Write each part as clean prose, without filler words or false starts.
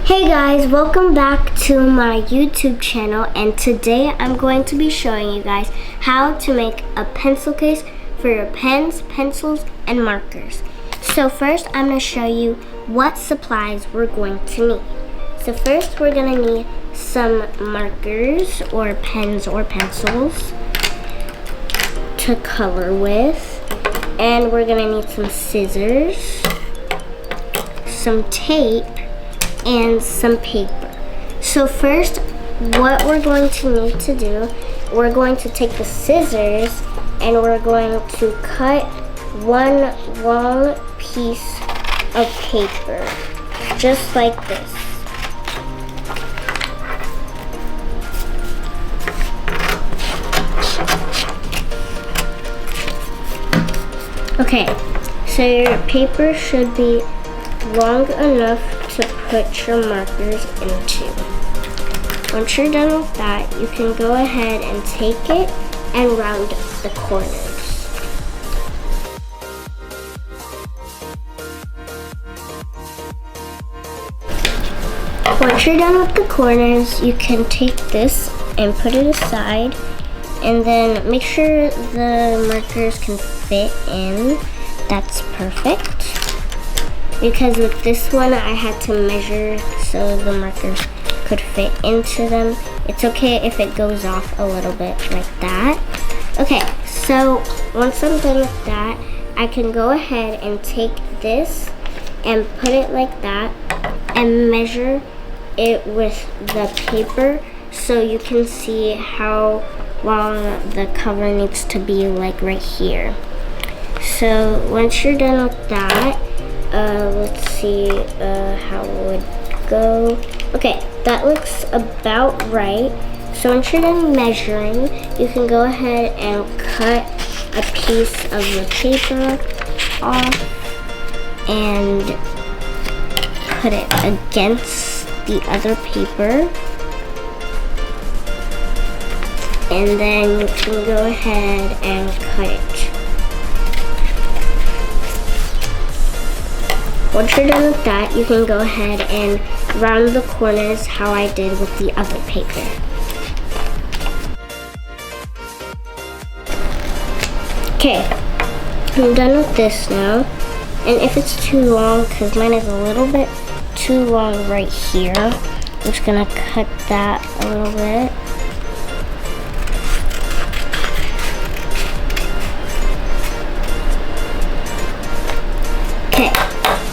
Hey guys, welcome back to my YouTube channel, and today I'm going to be showing you guys how to make a pencil case for your pens, pencils, and markers. So first I'm going to show you what supplies we're going to need. So first we're going to need some markers or pens or pencils to color with, and we're going to need some scissors, some tape, and some paper. So first, what we're going to need to do, we're going to take the scissors and we're going to cut one long piece of paper, just like this. Okay, so your paper should be long enough to put your markers into. Once you're done with that, you can go ahead and take it and round the corners. Once you're done with the corners, you can take this and put it aside, and then make sure the markers can fit in. That's perfect. Because with this one, I had to measure so the markers could fit into them. It's okay if it goes off a little bit like that. Okay, so once I'm done with that, I can go ahead and take this and put it like that and measure it with the paper so you can see how long the cover needs to be, like right here. So once you're done with that, let's see how it would go. Okay, that looks about right. So once you're done measuring, you can go ahead and cut a piece of the paper off and put it against the other paper. And then you can go ahead and cut it. Once you're done with that, you can go ahead and round the corners how I did with the other paper. Okay, I'm done with this now. And if it's too long, because mine is a little bit too long right here, I'm just gonna cut that a little bit.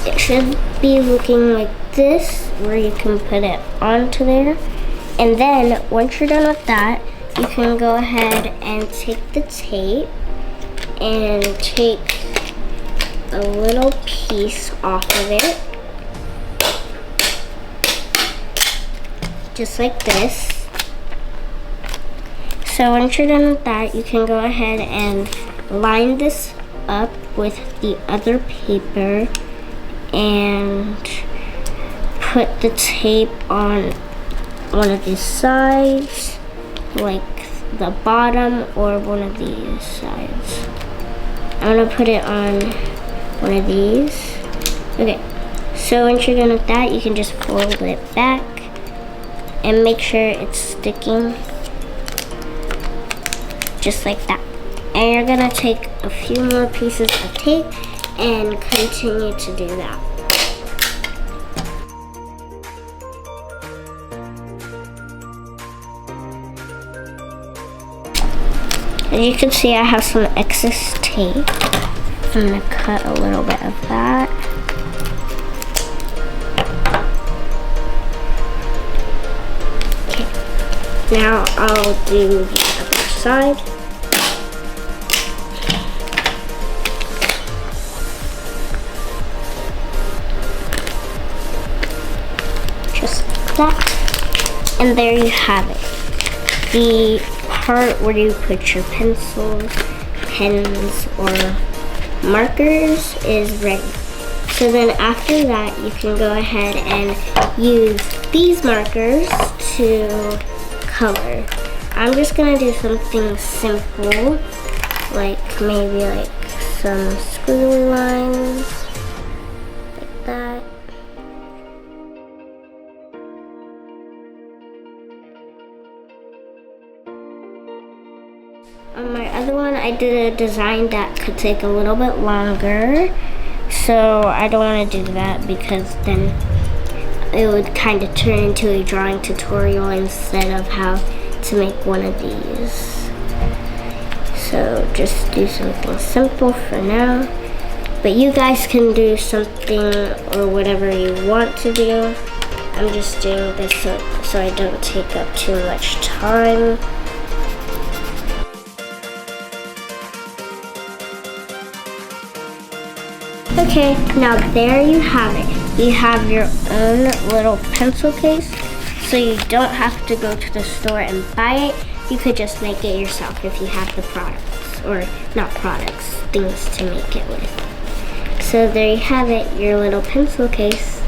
It should be looking like this, where you can put it onto there. And then once you're done with that, you can go ahead and take the tape and take a little piece off of it, just like this. So once you're done with that, you can go ahead and line this up with the other paper and put the tape on one of these sides, like the bottom or one of these sides. I'm gonna put it on one of these. Okay, so once you're done with that, you can just fold it back and make sure it's sticking just like that. And you're gonna take a few more pieces of tape and continue to do that. As you can see, I have some excess tape. I'm gonna cut a little bit of that. Okay, now I'll do the other side. That, and there you have it. The part where you put your pencils, pens, or markers is ready. So then after that, you can go ahead and use these markers to color. I'm just gonna do something simple, like maybe like some squiggly lines, like that. did a design that could take a little bit longer. So I don't want to do that because then it would kind of turn into a drawing tutorial instead of how to make one of these. So just do something simple for now. But you guys can do something or whatever you want to do. I'm just doing this so I don't take up too much time. Okay, now there you have it. You have your own little pencil case, so you don't have to go to the store and buy it. You could just make it yourself if you have the products, or not products, things to make it with. So there you have it, your little pencil case.